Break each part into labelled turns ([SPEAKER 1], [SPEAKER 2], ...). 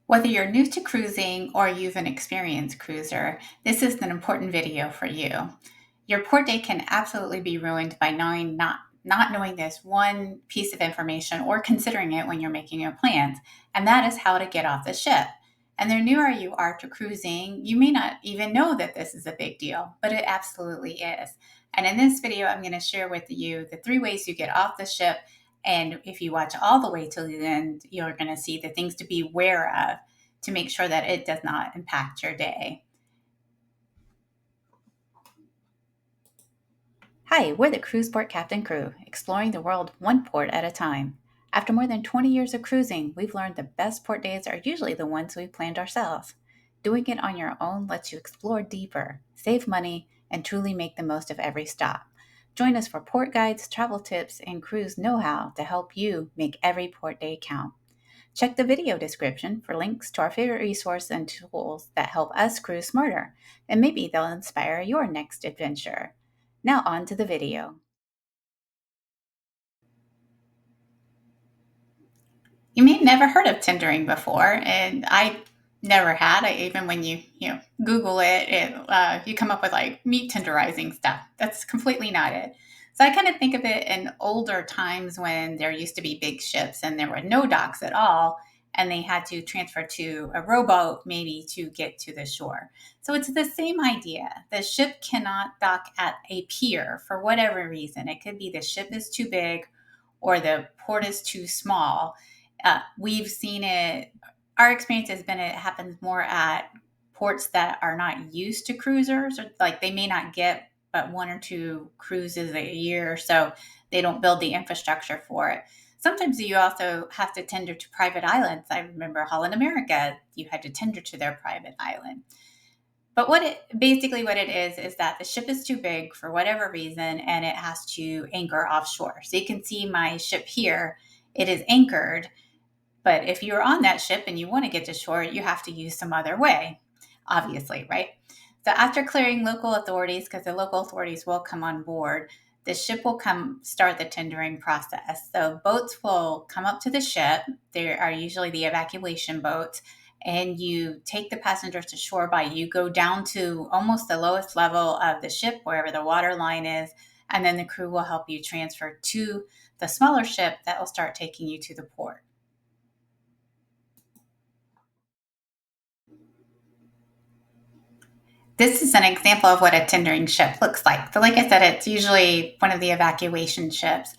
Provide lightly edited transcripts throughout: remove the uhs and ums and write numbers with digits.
[SPEAKER 1] Whether you're new to cruising or you've an experienced cruiser, this is an important video for you. Your port day can absolutely be ruined by not knowing this one piece of information or considering it when you're making your plans, and that is how to get off the ship. And the newer you are to cruising, you may not even know that this is a big deal, but it absolutely is. And in this video, I'm going to share with you the 3 ways you get off the ship. And if you watch all the way till the end, you're going to see the things to be aware of to make sure that it does not impact your day. Hi, we're the Cruise Port Captain Crew, exploring the world one port at a time. After more than 20 years of cruising, we've learned the best port days are usually the ones we planned ourselves. Doing it on your own lets you explore deeper, save money, and truly make the most of every stop. Join us for port guides, travel tips, and cruise know-how to help you make every port day count. Check the video description for links to our favorite resources and tools that help us cruise smarter, and maybe they'll inspire your next adventure. Now, on to the video. You may have never heard of tendering before, and I never had. Even when you Google it, you come up with like meat tenderizing stuff. That's completely not it. So I kind of think of it in older times when there used to be big ships and there were no docks at all, and they had to transfer to a rowboat maybe to get to the shore. So it's the same idea. The ship cannot dock at a pier for whatever reason. It could be the ship is too big or the port is too small. We've seen it. Our experience has been it happens more at ports that are not used to cruisers, or like they may not get but one or two cruises a year, so they don't build the infrastructure for it. Sometimes you also have to tender to private islands. I remember Holland America, you had to tender to their private island. But what it is that the ship is too big for whatever reason and it has to anchor offshore. So you can see my ship here, it is anchored, but if you're on that ship and you want to get to shore, you have to use some other way, obviously, right? So after clearing local authorities, because the local authorities will come on board, the ship will come start the tendering process. So boats will come up to the ship. There are usually the evacuation boats, and you take the passengers to shore by you go down to almost the lowest level of the ship, wherever the water line is, and then the crew will help you transfer to the smaller ship that will start taking you to the port. This is an example of what a tendering ship looks like. So, like I said, it's usually one of the evacuation ships.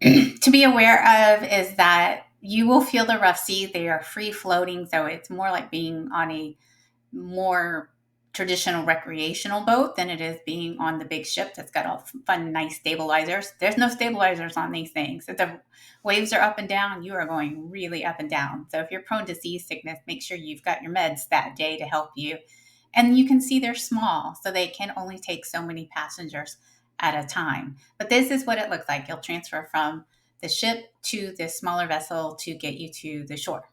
[SPEAKER 1] To be aware of is that you will feel the rough sea. They are free floating, so it's more like being on a more traditional recreational boat than it is being on the big ship that's got all fun, nice stabilizers. There's no stabilizers on these things. If the waves are up and down, you are going really up and down. So if you're prone to seasickness, make sure you've got your meds that day to help you. And you can see they're small, so they can only take so many passengers at a time. But this is what it looks like. You'll transfer from the ship to this smaller vessel to get you to the shore.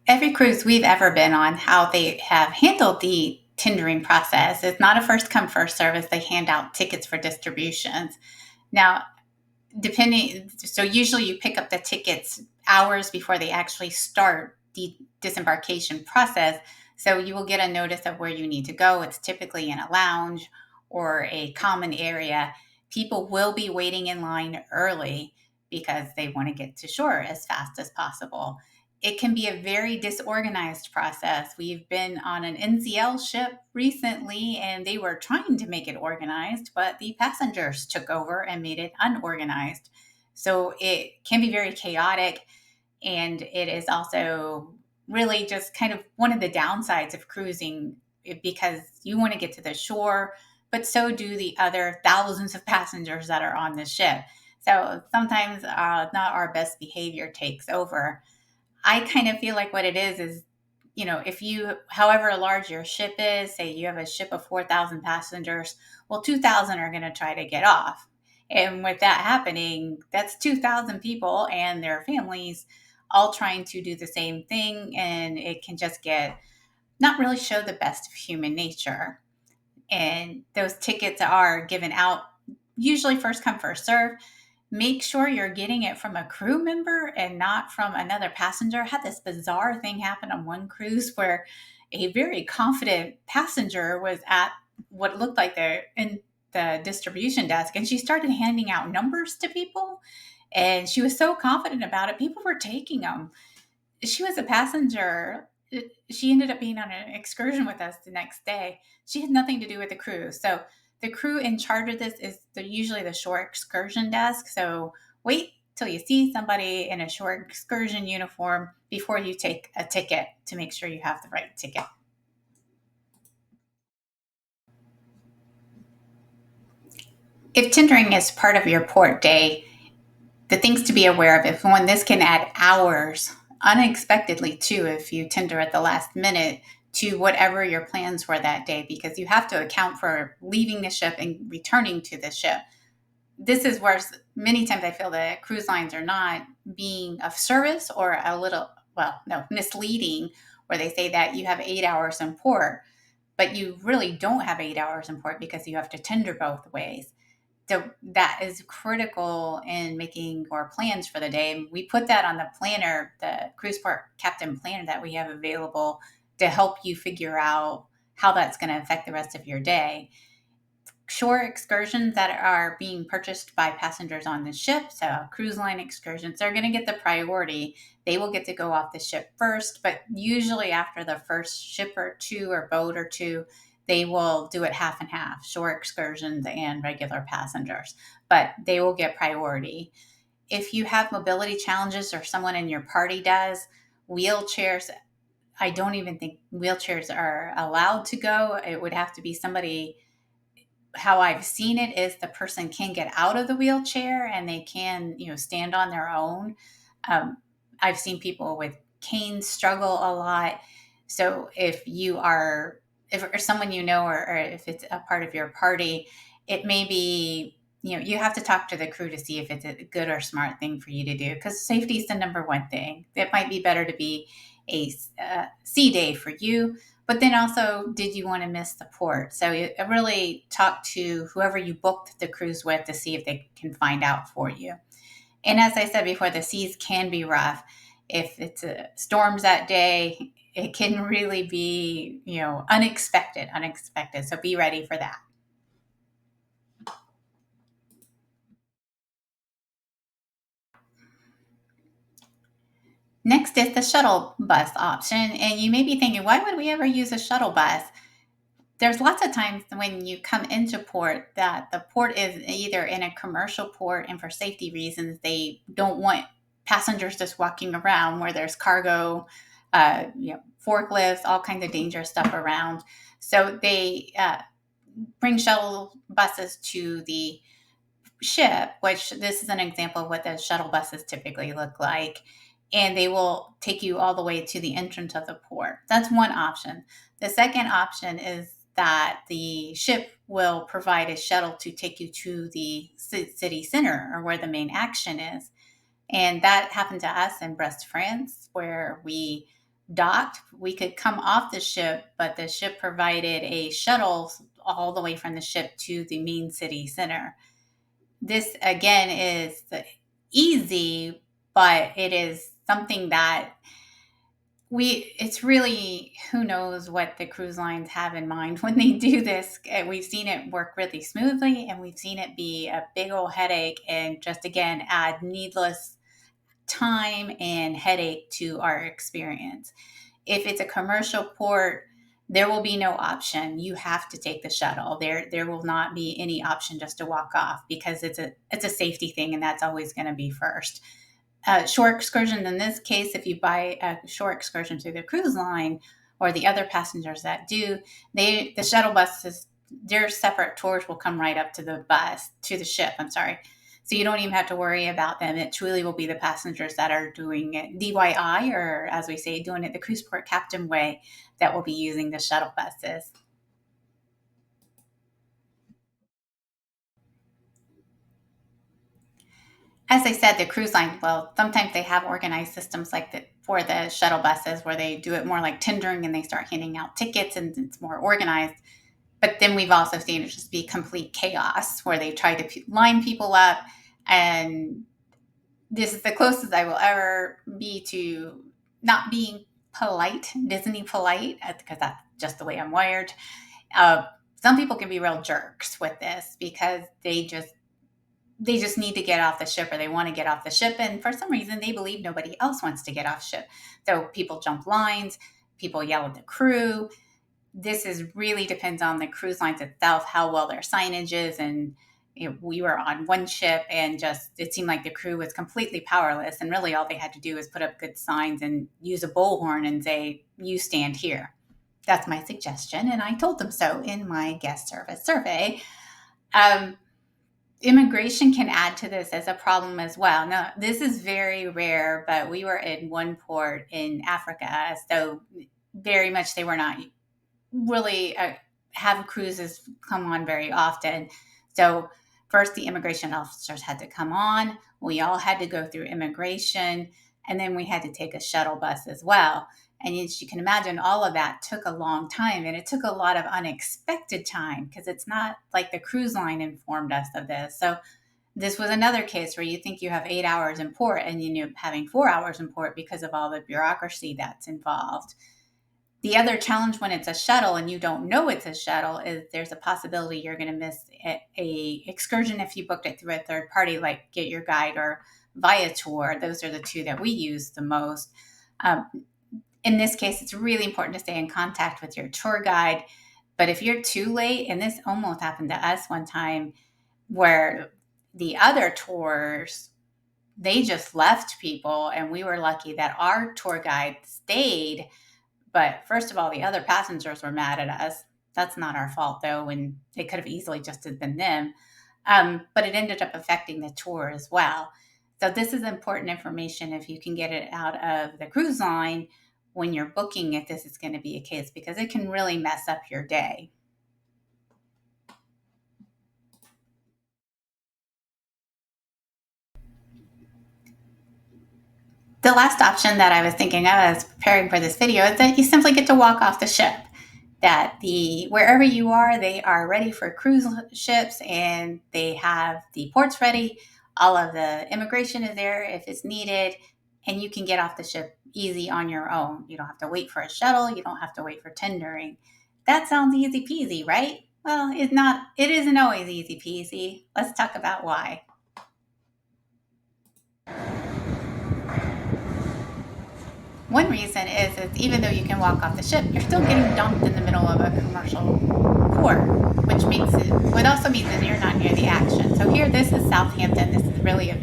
[SPEAKER 1] Every cruise we've ever been on, how they have handled the tendering process is not a first come, first service. They hand out tickets for distributions. Now, so usually you pick up the tickets hours before they actually start the disembarkation process. So you will get a notice of where you need to go. It's typically in a lounge or a common area. People will be waiting in line early because they want to get to shore as fast as possible. It can be a very disorganized process. We've been on an NCL ship recently and they were trying to make it organized, but the passengers took over and made it unorganized. So it can be very chaotic, and it is also really just kind of one of the downsides of cruising because you want to get to the shore, but so do the other thousands of passengers that are on the ship. So sometimes not our best behavior takes over. I kind of feel like what it is, if you, however large your ship is, say you have a ship of 4,000 passengers, well, 2,000 are going to try to get off. And with that happening, that's 2,000 people and their families all trying to do the same thing. And it can just not really show the best of human nature. And those tickets are given out usually first come, first serve. make sure you're getting it from a crew member and not from another passenger. I had this bizarre thing happen on one cruise where a very confident passenger was at what looked like they're in the distribution desk, and she started handing out numbers to people, and she was so confident about it, people were taking them. She was a passenger. She ended up being on an excursion with us the next day. She had nothing to do with the crew. So the crew in charge of this is usually the shore excursion desk. So wait till you see somebody in a shore excursion uniform before you take a ticket to make sure you have the right ticket. If tendering is part of your port day, the things to be aware of, if one, this can add hours unexpectedly too, if you tender at the last minute to whatever your plans were that day, because you have to account for leaving the ship and returning to the ship. This is where many times I feel that cruise lines are not being of service, or a little, well, no, misleading, where they say that you have 8 hours in port, but you really don't have 8 hours in port because you have to tender both ways. So that is critical in making our plans for the day. We put that on the planner, the cruise port captain planner that we have available, to help you figure out how that's going to affect the rest of your day. Shore excursions that are being purchased by passengers on the ship, so cruise line excursions, they're going to get the priority. They will get to go off the ship first, but usually after the first ship or two or boat or two, they will do it half and half, shore excursions and regular passengers, but they will get priority. If you have mobility challenges, or someone in your party does, wheelchairs, I don't even think wheelchairs are allowed to go. It would have to be somebody. How I've seen it is the person can get out of the wheelchair and they can, stand on their own. Um, I've seen people with canes struggle a lot. So if someone or if it's a part of your party, it may be, you have to talk to the crew to see if it's a good or smart thing for you to do, because safety is the number one thing. It might be better to be a sea day for you, but then also, did you want to miss the port? So you really talk to whoever you booked the cruise with to see if they can find out for you. And as I said before, the seas can be rough. If it's storms that day, it can really be, unexpected. So be ready for that. Next is the shuttle bus option. And you may be thinking, why would we ever use a shuttle bus? There's lots of times when you come into port that the port is either in a commercial port, and for safety reasons, they don't want passengers just walking around where there's cargo, forklifts, all kinds of dangerous stuff around. So they bring shuttle buses to the ship, which this is an example of what the shuttle buses typically look like. And they will take you all the way to the entrance of the port. That's one option. The second option is that the ship will provide a shuttle to take you to the city center, or where the main action is. And that happened to us in Brest, France, where we docked. We could come off the ship, but the ship provided a shuttle all the way from the ship to the main city center. This again is easy, but it is something that it's really, who knows what the cruise lines have in mind when they do this. We've seen it work really smoothly, and we've seen it be a big old headache and just, again, add needless time and headache to our experience. If it's a commercial port, there will be no option. You have to take the shuttle. There will not be any option just to walk off, because it's a safety thing, and that's always going to be first. Shore excursion, in this case, if you buy a shore excursion through the cruise line, or the other passengers that do, the shuttle buses, their separate tours will come right up to the ship. I'm sorry. So you don't even have to worry about them. It truly will be the passengers that are doing it DIY, or as we say, doing it the cruise port captain way, that will be using the shuttle buses. As I said, the cruise line, well, sometimes they have organized systems like that for the shuttle buses, where they do it more like tendering and they start handing out tickets and it's more organized. But then we've also seen it just be complete chaos, where they try to line people up. And this is the closest I will ever be to not being polite, Disney polite, because that's just the way I'm wired. Uh, some people can be real jerks with this because they just need to get off the ship, or they want to get off the ship, and for some reason they believe nobody else wants to get off ship. So people jump lines, people yell at the crew. This is really depends on the cruise lines itself, how well their signage is. And we were on one ship, and just it seemed like the crew was completely powerless, and really all they had to do was put up good signs and use a bullhorn and say, "You stand here." That's my suggestion, and I told them so in my guest service survey. um, Immigration can add to this as a problem as well. Now, this is very rare, but we were in one port in Africa, so very much they were not really have cruises come on very often. So first, the immigration officers had to come on. We all had to go through immigration, and then we had to take a shuttle bus as well. And as you can imagine, all of that took a long time, and it took a lot of unexpected time because it's not like the cruise line informed us of this. So this was another case where you think you have 8 hours in port, and you end up having 4 hours in port because of all the bureaucracy that's involved. The other challenge when it's a shuttle and you don't know it's a shuttle is there's a possibility you're going to miss a excursion if you booked it through a third party, like Get Your Guide or Viator. Those are the two that we use the most. Um, in this case, it's really important to stay in contact with your tour guide. But if you're too late, and this almost happened to us one time, where the other tours, they just left people, and we were lucky that our tour guide stayed. But first of all, the other passengers were mad at us. That's not our fault, though, and it could have easily just have been them. But it ended up affecting the tour as well. So this is important information if you can get it out of the cruise line when you're booking if this is going to be a case, because it can really mess up your day. The last option that I was thinking of as preparing for this video is that you simply get to walk off the ship. That the wherever you are, they are ready for cruise ships, and they have the ports ready. All of the immigration is there if it's needed, and you can get off the ship easy on your own. You don't have to wait for a shuttle. You don't have to wait for tendering. That sounds easy peasy, right? Well, it's not. It isn't always easy peasy. Let's talk about why. One reason is even though you can walk off the ship, you're still getting dumped in the middle of a commercial port, which would also mean that you're not near the action. So here, this is Southampton. This is really a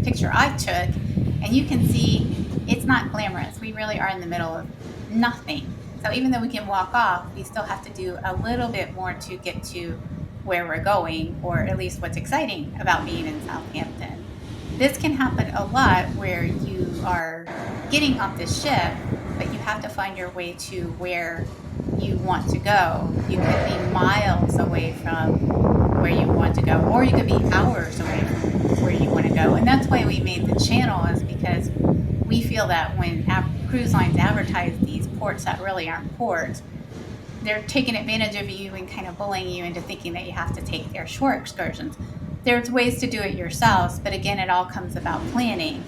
[SPEAKER 1] picture I took, and you can see it's not glamorous. We really are in the middle of nothing. So even though we can walk off, we still have to do a little bit more to get to where we're going, or at least what's exciting about being in Southampton. This can happen a lot where you are getting off the ship, but you have to find your way to where you want to go. You could be miles away from where you want to go, or you could be hours away from where you want to go. And that's why we made the channel, is because we feel that when cruise lines advertise these ports that really aren't ports, they're taking advantage of you and kind of bullying you into thinking that you have to take their shore excursions. There's ways to do it yourselves, but again, it all comes about planning.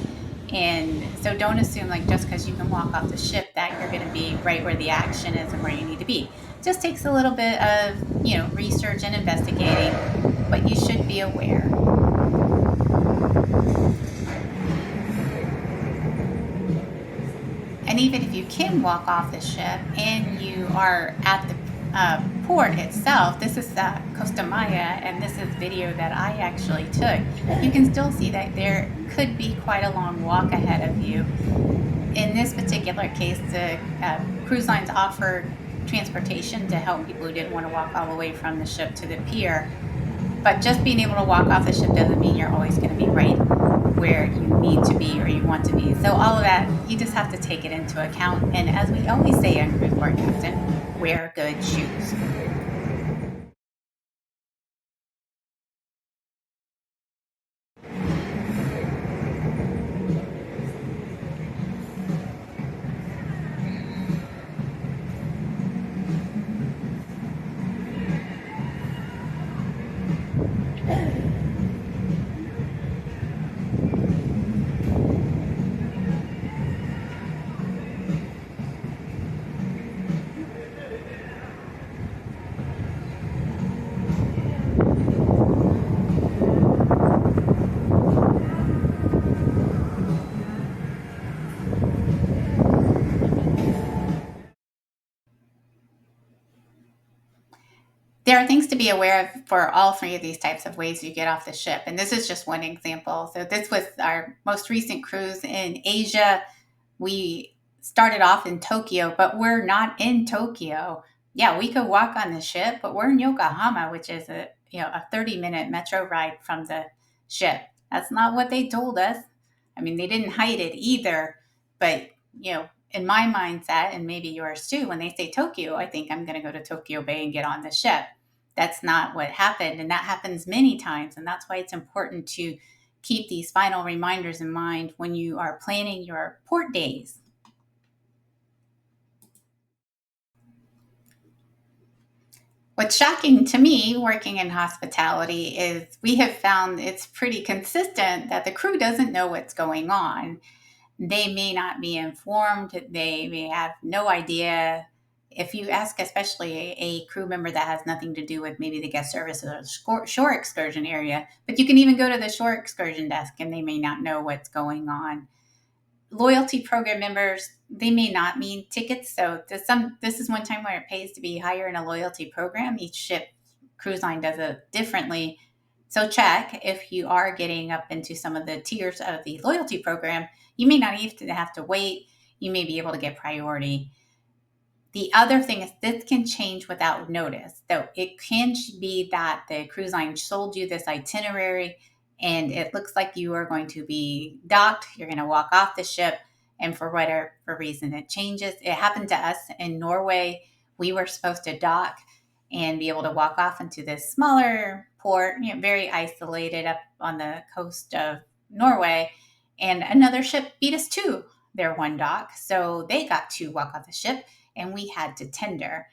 [SPEAKER 1] And so don't assume like just because you can walk off the ship that you're going to be right where the action is and where you need to be. It just takes a little bit of, research and investigating, but you should be aware. And even if you can walk off the ship and you are at the port itself, this is Costa Maya, and this is video that I actually took. You can still see that there could be quite a long walk ahead of you. In this particular case, the cruise lines offered transportation to help people who didn't want to walk all the way from the ship to the pier. But just being able to walk off the ship doesn't mean you're always going to be right where you need to be or you want to be. So all of that, you just have to take it into account. And as we always say on Cruise Port Captain, wear good shoes. be aware of for all three of these types of ways you get off the ship. And this is just one example. So this was our most recent cruise in Asia. We started off in Tokyo, but we're not in Tokyo. Yeah, we could walk on the ship, but we're in Yokohama, which is a 30-minute metro ride from the ship. That's not what they told us. I mean, they didn't hide it either, but in my mindset, and maybe yours too, when they say Tokyo, I think I'm going to go to Tokyo Bay and get on the ship. That's not what happened, and that happens many times, and that's why it's important to keep these final reminders in mind when you are planning your port days. What's shocking to me working in hospitality is we have found it's pretty consistent that the crew doesn't know what's going on. They may not be informed, they may have no idea. If you ask, especially a crew member that has nothing to do with maybe the guest services or the shore excursion area, but you can even go to the shore excursion desk and they may not know what's going on. Loyalty program members, they may not mean tickets. So this is one time where it pays to be higher in a loyalty program. Each ship cruise line does it differently. So check if you are getting up into some of the tiers of the loyalty program. You may not even have to wait. You may be able to get priority. The other thing is this can change without notice. So it can be that the cruise line sold you this itinerary and it looks like you are going to be docked. You're going to walk off the ship, and for whatever reason it changes. It happened to us in Norway. We were supposed to dock and be able to walk off into this smaller port, very isolated up on the coast of Norway. And another ship beat us to their one dock. So they got to walk off the ship and we had to tender.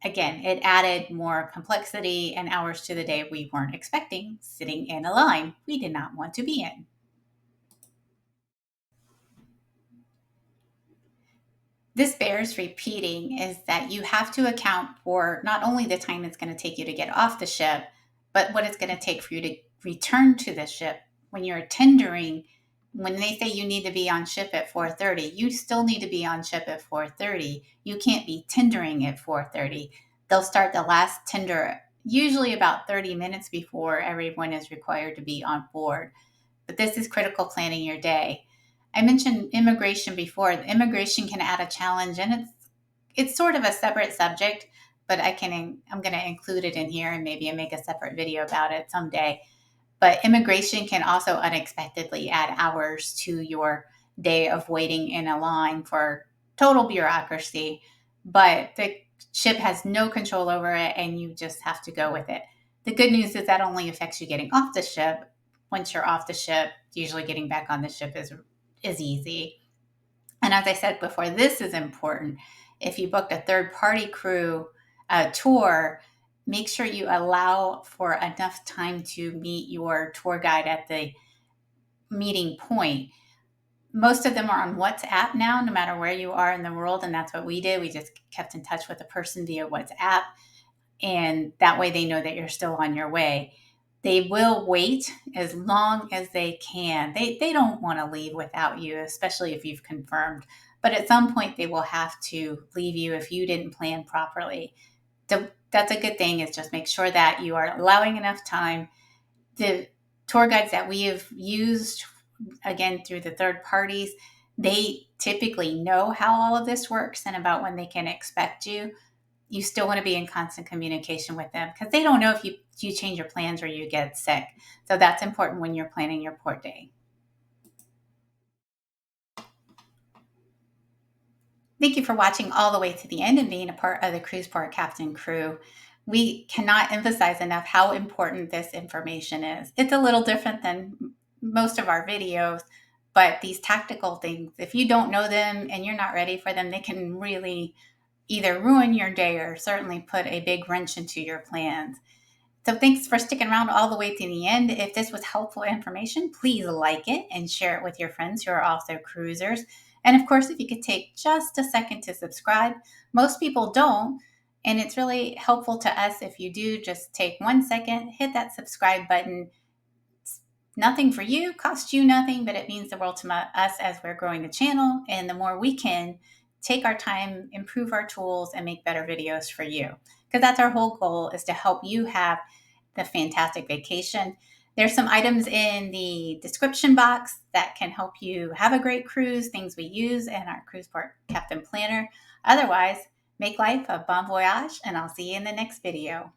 [SPEAKER 1] Again, it added more complexity and hours to the day we weren't expecting, sitting in a line we did not want to be in. This bears repeating is that you have to account for not only the time it's going to take you to get off the ship, but what it's going to take for you to return to the ship. When you're tendering, when they say you need to be on ship at 4:30, you still need to be on ship at 4:30. You can't be tendering at 4:30. They'll start the last tender usually about 30 minutes before everyone is required to be on board. But this is critical planning your day. I mentioned immigration before. Immigration can add a challenge, and it's sort of a separate subject, but I'm going to include it in here and maybe make a separate video about it someday. But immigration can also unexpectedly add hours to your day of waiting in a line for total bureaucracy, but the ship has no control over it and you just have to go with it. The good news is that only affects you getting off the ship. Once you're off the ship, usually getting back on the ship is easy. And as I said before, this is important. If you booked a third-party crew tour, make sure you allow for enough time to meet your tour guide at the meeting point. Most of them are on WhatsApp now, no matter where you are in the world, and that's what we did. We just kept in touch with the person via WhatsApp, and that way they know that you're still on your way. They will wait as long as they can. They don't want to leave without you, especially if you've confirmed. But at some point, they will have to leave you if you didn't plan properly. So that's a good thing, is just make sure that you are allowing enough time. The tour guides that we have used, again, through the third parties, they typically know how all of this works and about when they can expect you. You still want to be in constant communication with them because they don't know if you change your plans or you get sick. So that's important when you're planning your port day. Thank you for watching all the way to the end and being a part of the Cruise Port Captain crew. We cannot emphasize enough how important this information is. It's a little different than most of our videos, but these tactical things, if you don't know them and you're not ready for them, they can really either ruin your day or certainly put a big wrench into your plans. So thanks for sticking around all the way to the end. If this was helpful information, please like it and share it with your friends who are also cruisers. And of course, if you could take just a second to subscribe. Most people don't, and it's really helpful to us if you do. Just take 1 second, hit that subscribe button. It's nothing for you, costs you nothing, but it means the world to us as we're growing the channel. And the more we can take our time, improve our tools, and make better videos for you. because that's our whole goal, is to help you have the fantastic vacation. There's some items in the description box that can help you have a great cruise, things we use in our cruise port captain planner. Otherwise, make life a bon voyage, and I'll see you in the next video.